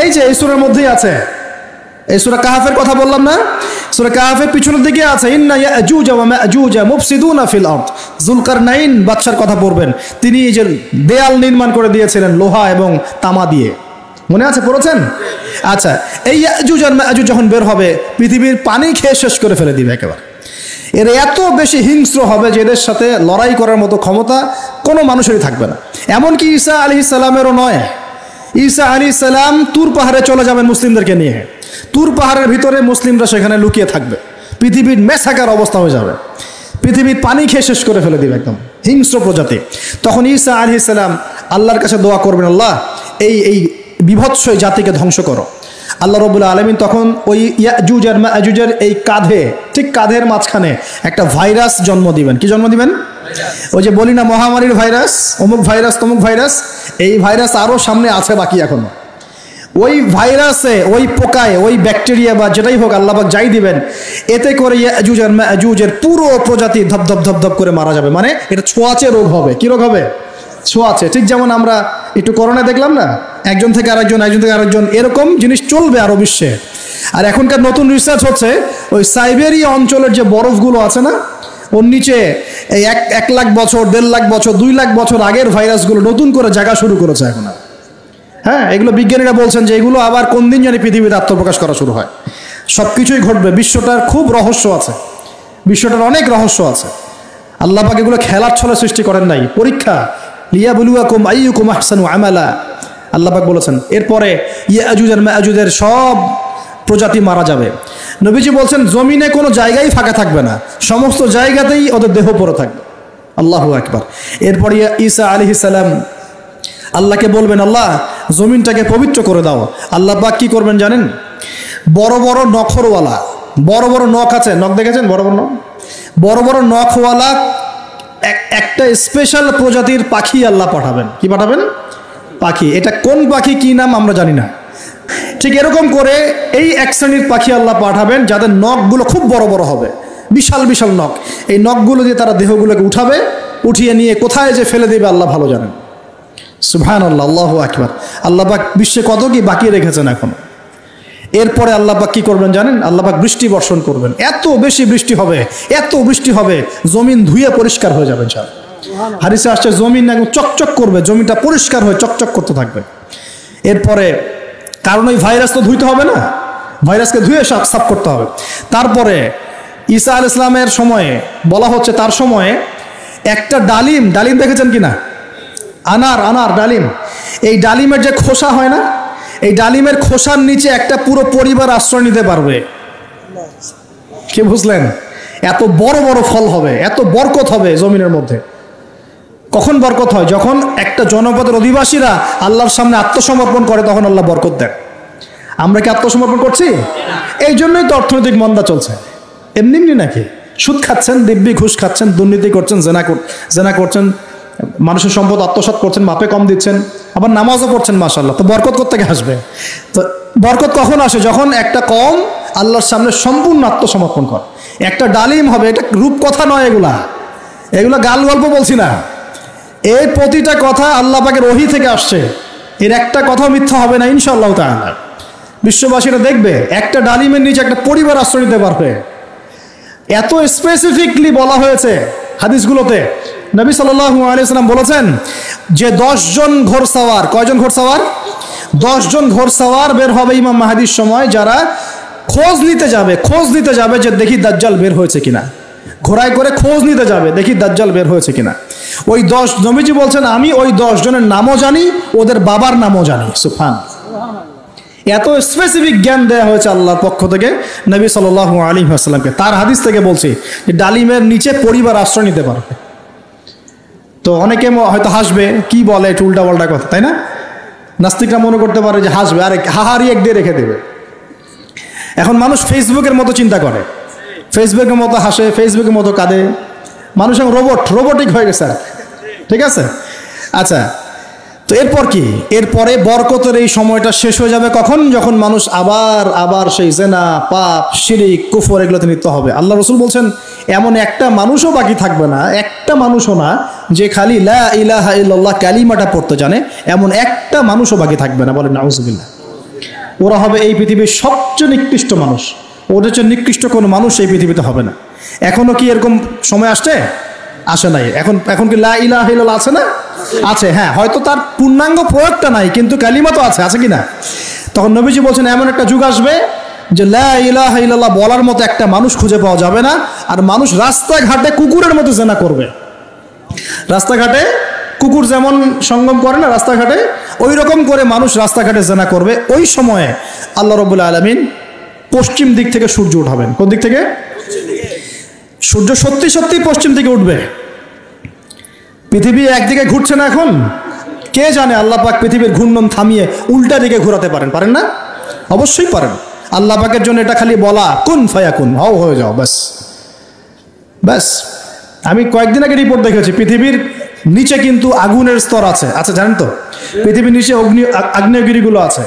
এই যে এই সূরার মধ্যেই আছে, এই সূরা কাহফের কথা বললাম না, সূরা কাহফের পিছনের দিকে আছে ইন্না ইয়াজুজ ওয়া মাজুজ মুফসিদুনা ফিল আরদ। যুলকারনাইন বাদশার কথা পড়বেন, তিনি এই যে দেয়াল নির্মাণ করে দিয়েছিলেন লোহা এবং তামা দিয়ে, মনে আছে পড়েছেন? আচ্ছা, এই ইয়াজুজ আর মাজুজ যখন বের হবে পৃথিবীর পানি খেয়ে শেষ করে ফেলে দিবে একেবারে। এর এত বেশি হিংস্র হবে যে এদের সাথে লড়াই করার মতো ক্ষমতা কোনো মানুষেরই থাকবে না। এমনকি ঈসা আলাইহিস সালামেরও নয়। ঈসা আলাইহিস সালাম তুর পাহাড়ে চলে যাবেন মুসলিমদেরকে নিয়ে, তুর পাহাড়ের ভিতরে মুসলিমরা সেখানে লুকিয়ে থাকবে, পৃথিবীর মেসাকার অবস্থা হয়ে যাবে, পৃথিবীর পানি খেয়ে শেষ করে ফেলে দিবে, একদম হিংস্র প্রজাতি। তখন ঈসা আলাইহিস সালাম আল্লাহর কাছে দোয়া করবেন, আল্লাহ এই বিভৎস জাতিকে ধ্বংস করো। আল্লাহ রাব্বুল আলামিন তখন ওই ইয়াজুজ আর মাজুজের এই কাঁধে, ঠিক কাঁধের মাঝখানে একটা ভাইরাস জন্ম দিবেন। কি জন্ম দিবেন? ওই যে বলি না মহামারীর ভাইরাস, অমুক ভাইরাস তমুক ভাইরাস, এই ভাইরাস আরও সামনে আছে বাকি এখনো। ওই ভাইরাসে, ওই পোকায়, ওই ব্যাকটেরিয়া বা যেটাই হোক আল্লাহ পাক যাই দিবেন, এতে করে ইয়াজুজ আর মাজুজের পুরো প্রজাতি ধপ ধপ করে মারা যাবে। মানে এটা ছোঁয়াচে রোগ হবে। কি রোগ হবে? ছোঁয়াচে। ঠিক যেমন আমরা একটু করোনা দেখলাম না, একজন থেকে আরেকজন, একজন থেকে আরেকজন, এরকম জিনিস চলবে আরো বিশ্বে। আর এখনকার নতুন রিসার্চ হচ্ছে ওই সাইবেরিয়া অঞ্চলের যে বরফগুলো আছে না, ওর নিচে এই 1 লাখ বছর, 1.5 লাখ বছর, 2 লাখ বছর আগের ভাইরাসগুলো নতুন করে জায়গা শুরু করেছে এখন। হ্যাঁ, এগুলো বিজ্ঞানীরা বলছেন যে এগুলো আবার কোন দিন জানি পৃথিবীতে আত্মপ্রকাশ করা শুরু হয়। সব কিছুই ঘটবে। বিশ্বটার খুব রহস্য আছে, বিশ্বটার অনেক রহস্য আছে। আল্লাহ পাক এগুলো খেলার ছলে সৃষ্টি করেন নাই, পরীক্ষা। লিয়াবলুয়াকুম আইয়ুকুম আহসানু আমালা, আল্লাহ পাক বলেছেন। এরপরে ইয়াজুজ আর মাজুজের সব প্রজাতি মারা যাবে। নবীজি বলছেন জমিনে কোনো জায়গায় ফাঁকা থাকবে না, সমস্ত জায়গাতেই ওদের দেহ পড়ে থাকবে। আল্লাহু আকবার। এরপরে ঈসা আলাইহিস সালাম আল্লাহকে বলবেন, আল্লাহ জমিনটাকে পবিত্র করে দাও। আল্লাহ পাক কি করবেন জানেন? বড় বড় নখরওয়ালা, বড় বড় নখ আছে, নখ দেখেছেন? বড় বড় নখ, বড় বড় নখওয়ালা একটা স্পেশাল প্রজাতির পাখি আল্লাহ পাঠাবেন। কি পাঠাবেন? পাখি। এটা কোন পাখি, কি নাম আমরা জানি না। ঠিক এরকম করে এই এক শ্রেণীর পাখি আল্লাহ পাঠাবেন যাদের নখগুলো খুব বড় বড় হবে, বিশাল বিশাল নখ। এই নখগুলো দিয়ে তারা দেহগুলোকে উঠাবে, উঠিয়ে নিয়ে কোথায় যে ফেলে দেবে আল্লাহ ভালো জানেন। সুবহানাল্লাহ, আল্লাহু আকবার। আল্লাহ পাক বিশ্বে কত কি বাকি রেখেছেন এখন। এরপরে আল্লাহ পাক কি করবেন জানেন? আল্লাহ পাক বৃষ্টি বর্ষণ করবেন। এত বেশি বৃষ্টি হবে, এত বৃষ্টি হবে, জমিন ধুয়ে পরিষ্কার হয়ে যাবে। হাদিসে আসছে জমিন একদম চকচক করবে, জমিটা পরিষ্কার হয়ে চকচক করতে থাকবে। এরপরে কারণ ওই ভাইরাস তো ধুইতে হবে না, ভাইরাসকে ধুয়ে সাফ করতে হবে। তারপরে ঈসা আলাইহিস সালামের সময়ে বলা হচ্ছে, তার সময়ে একটা ডালিম, ডালিম দেখেছেন কিনা? আনার ডালিম, এই ডালিমের যে খোসা হয় না, এই ডালিমের খোসার নিচে একটা পুরো পরিবার আশ্রয় নিতে পারবে। কি বুঝলেন? এত বড় বড় ফল হবে, এত বরকত হবে জমিনের মধ্যে। কখন বরকত হয়? যখন একটা জনপদের অধিবাসীরা আল্লাহর সামনে আত্মসমর্পণ করে, তখন আল্লাহ বরকত দেন। আমরা কি আত্মসমর্পণ করছি? এই জন্যই তো অর্থনৈতিক মন্দা চলছে। এমনি এমনি নাকি? সুদ খাচ্ছেন, দিব্যি ঘুষ খাচ্ছেন, দুর্নীতি করছেন, জেনা করছেন, মানুষের সম্পদ আত্মসাৎ করছেন, মাপে কম দিচ্ছেন, আবার নামাজও পড়ছেন, মাশাআল্লাহ। তো বরকত কোত্থেকে আসবে? তো বরকত কখন আসে? যখন একটা কওম আল্লাহর সামনে সম্পূর্ণ আত্মসমর্পণ করে। একটা ডালিম হবে, এটা রূপকথা নয়, এগুলা গাল গল্প বলছি না। এই প্রতিটা কথা আল্লাহ পাকের ওহী থেকে আসছে, এর একটা কথাও মিথ্যা হবে না ইনশাআল্লাহ তাআলা। বিশ্ববাসীরা দেখবে একটা ডালিমের নিচে একটা পরিবার আশ্রয় নিতে পারবে। এত স্পেসিফিকলি বলা হয়েছে হাদিসগুলোতে। নবী সাল্লাল্লাহু আলাইহি ওয়াসাল্লাম বলেছেন যে 10 জন ঘোড়সওয়ার, কয়জন ঘোড়সওয়ার? 10 জন ঘোড়সওয়ার বের হবে ইমাম মাহদির সময়, যারা খোঁজ নিতে যাবে যে দেখি দাজ্জাল বের হয়েছে কিনা। ঘোড়ায় করে খোঁজ নিতে যাবে, দেখি দাজ্জাল বের হয়েছে কিনা। ওই 10, নবীজি বলছেন আমি ওই 10 জনের নামও জানি, ওদের বাবার নামও জানি। সুবহানাল্লাহ। এত স্পেসিফিক জ্ঞান দেওয়া হয়েছে আল্লাহর পক্ষ থেকে নবী সাল্লাল্লাহু আলাইহি ওয়াসাল্লামকে। তার হাদিস থেকে বলছি যে ডালিমের নিচে পরিবার আশ্রয় নিতে পারবে। তো অনেকে হয়তো হাসবে, কি বলে একটু উল্টাপাল্টা কথা, তাই না? নাস্তিকরা মনে করতে পারে যে হাসবে, আরে হাহারি এক দিয়ে রেখে দেবে। এখন মানুষ ফেসবুকের মতো চিন্তা করে, ফেসবুকের মতো হাসে, ফেসবুকের মতো কাঁদে। মানুষ এখন রোবটিক হয়ে গেছে। ঠিক আছে, আচ্ছা। তো এরপর কি? এরপরে বরকতের এই সময়টা শেষ হয়ে যাবে কখন? যখন মানুষ আবার সেই জেনা, পাপ, শিরিক, কুফর এগুলোতে লিপ্ত হবে। আল্লাহ রাসূল বলছেন এমন একটা মানুষও বাকি থাকবে না, একটা মানুষও না যে খালি লা ইলাহা ইল্লাল্লাহ কালিমাটা পড়তে জানে, এমন একটা মানুষও বাকি থাকবে না। বলেন নাউজুবিল্লাহ। ওরা হবে এই পৃথিবীর সবচেয়ে নিকৃষ্ট মানুষ, ওদের চেয়ে নিকৃষ্ট কোনো মানুষ এই পৃথিবীতে হবে না। এখনো কি এরকম সময় আসছে? আসে নাই। এখন কি লা ইলাহা ইল্লাল্লাহ আছে না? আছে, হ্যাঁ, হয়তো তার পূর্ণাঙ্গ প্রয়োগটা নাই, কিন্তু কালিমা তো আছে কি না? তখন নবীজি বলছেন এমন একটা যুগ আসবে যে লা ইলাহা ইল্লাল্লাহ বলার মতো একটা মানুষ খুঁজে পাওয়া যাবে না, আর মানুষ রাস্তাঘাটে কুকুরের মতো জেনা করবে। রাস্তাঘাটে কুকুর যেমন সঙ্গম করে না রাস্তাঘাটে, ওই রকম করে মানুষ রাস্তাঘাটে জেনা করবে। ওই সময়ে আল্লাহ রাব্বুল আলামিন পশ্চিম দিক থেকে সূর্য উঠাবেন। কোন দিক থেকে? সূর্য সত্যি সত্যি পশ্চিম দিকে উঠবে। পৃথিবী একদিকে ঘুরছে না এখন, কে জানে আল্লাহ পাক পৃথিবীর ঘূর্ণন থামিয়ে উল্টা দিকে ঘোরাতে পারেন না? অবশ্যই পারেন। আল্লাহ পাকের জন্য এটা খালি বলা, কুন ফায়াকুন, হও হয়ে যাও, ব্যাস ব্যাস। আমি কয়েকদিন আগে রিপোর্ট দেখেছি, পৃথিবীর নিচে কিন্তু আগুনের স্তর আছে, জানেন তো? পৃথিবীর নিচে আগ্নেয়গিরিগুলো আছে।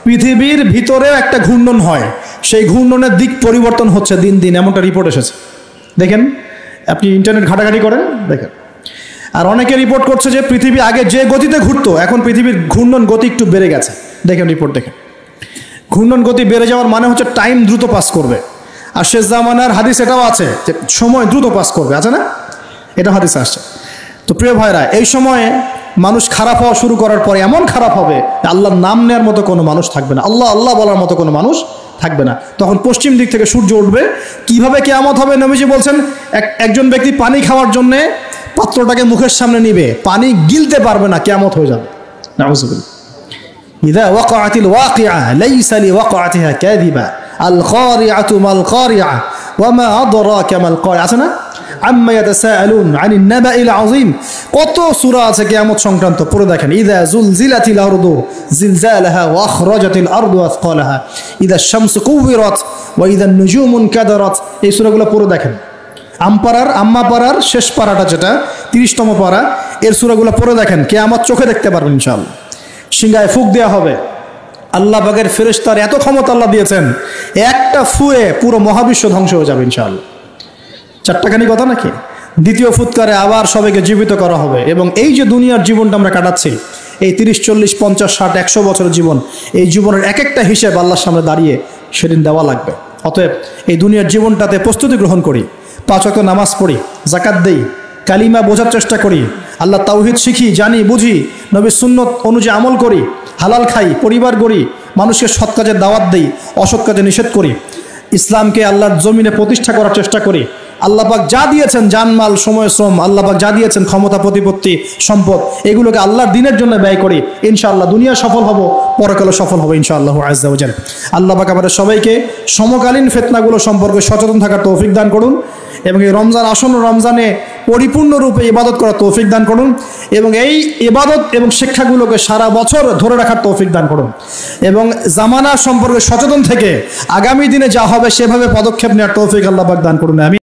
পৃথিবীর ভিতরেও একটা ঘূর্ণন হয়, সেই ঘূর্ণনের দিক পরিবর্তন হচ্ছে দিন দিন, এমনটা রিপোর্ট এসেছে। দেখেন, আপনি ইন্টারনেট ঘাটাঘাটি করেন, দেখেন। আর অনেকে রিপোর্ট করছে যে পৃথিবী আগে যে গতিতে ঘুরতো, এখন পৃথিবীর ঘূর্ণন গতি একটু বেড়ে গেছে। দেখেন রিপোর্ট, দেখেন। ঘূর্ণন গতি বেড়ে যাওয়ার মানে হচ্ছে টাইম দ্রুত পাস করবে। আর শেষ জামানার হাদিস এটাও আছে যে সময় দ্রুত পাস করবে, আছে না? এটা হাদিস আসছে। তো প্রিয় ভাইরা, এই সময়ে মানুষ খারাপ হওয়া শুরু করার পরে এমন খারাপ হবে আল্লাহর নাম নেওয়ার মতো কোনো মানুষ থাকবে না, আল্লাহ আল্লাহ বলার মতো কোনো মানুষ থাকবে না। তখন পশ্চিম দিক থেকে সূর্য উঠবে। কিভাবে কিয়ামত হবে? নবীজি বলছেন একজন ব্যক্তি পানি খাওয়ার জন্য পাত্রটাকে মুখের সামনে নিবে, পানি গিলতে পারবে না, কিয়ামত হয়ে যাবে। নাউযুবিল্লাহ। ইযা ওয়াকাআতিল ওয়াকিআ লাইসা লিওয়াকাআতিহা কাযিবা আল কারিআতু মাল কারিআ ওয়া মা আদরাকা মাল কারিআ, আছে না? আম্মা ইয়াতাসাআলুন আনিন নাবাইল আযীম। কত সূরা আছে কিয়ামত সংক্রান্ত, পড়ে দেখেন। ইযা যুলজিলাতিল আরদু জিলজালাহা ওয়া আখরাজাতিল আরদু আসকালাহা ইযা শামসু কুবিরাত ওয়া ইযা নুজুমু কাদারাত। এই সূরাগুলো পড়ে দেখেন। আম্মা পারার শেষ পারাটা, যেটা 30তম পারা, এর সূরাগুলো পড়ে দেখেন। কিয়ামত চোখে দেখতে পারবেন ইনশাআল্লাহ। সিংহায় ফুঁক দেওয়া হবে। আল্লাহ পাকের ফেরেশতার এত ক্ষমতা আল্লাহ দিয়েছেন, একটা ফুয়ে পুরো মহাবিশ্ব ধ্বংস হয়ে যাবে ইনশাআল্লাহ। চারটাখানি কথা নাকি? দ্বিতীয় ফুৎকারে আবার সবাইকে জীবিত করা হবে। এবং এই যে দুনিয়ার জীবনটা আমরা কাটাচ্ছি, এই 30, 40, 50, 60, 100 বছরের জীবন, এই জীবনের এক একটা হিসেব আল্লাহর সামনে দাঁড়িয়ে সেদিন দেওয়া লাগবে। অতএব এই দুনিয়ার জীবনটাতে প্রস্তুতি গ্রহণ করি, 5 ওয়াক্ত নামাজ পড়ি, যাকাত দেই, কালিমা বোঝার চেষ্টা করি, আল্লাহ তাওহীদ শিখি, জানি, বুঝি, নবীর সুন্নত অনুযায়ী আমল করি, হালাল খাই, পরিবার গড়ি, মানুষকে সৎ কাজের দাওয়াত দেই, অসৎ কাজে নিষেধ করি, ইসলামকে আল্লাহর জমিনে প্রতিষ্ঠা করার চেষ্টা করি। আল্লাহ পাক যা দিয়েছেন, জানমাল, সময়, শ্রম, আল্লাহ পাক যা দিয়েছেন, ক্ষমতা, প্রতিপত্তি, সম্পদ, এগুলোকে আল্লাহর দিনের জন্য ব্যয় করি। ইনশাআল্লাহ দুনিয়া সফল হব, পরকালে সফল হবে ইনশাআল্লাহ আযজা ওয়া জাল। আল্লাহ পাক আমাদের সবাইকে সমকালীন ফিতনাগুলো সম্পর্কে সচেতন থাকার তৌফিক দান করুন, এবং এই রমজান, আসন্ন রমজানে পরিপূর্ণরূপে ইবাদত করার তৌফিক দান করুন, এবং এই ইবাদত এবং শিক্ষাগুলোকে সারা বছর ধরে রাখার তৌফিক দান করুন, এবং জামানা সম্পর্কে সচেতন থেকে আগামী দিনে যা হবে সেভাবে পদক্ষেপ নেওয়ার তৌফিক আল্লাহ পাক দান করুন। আমি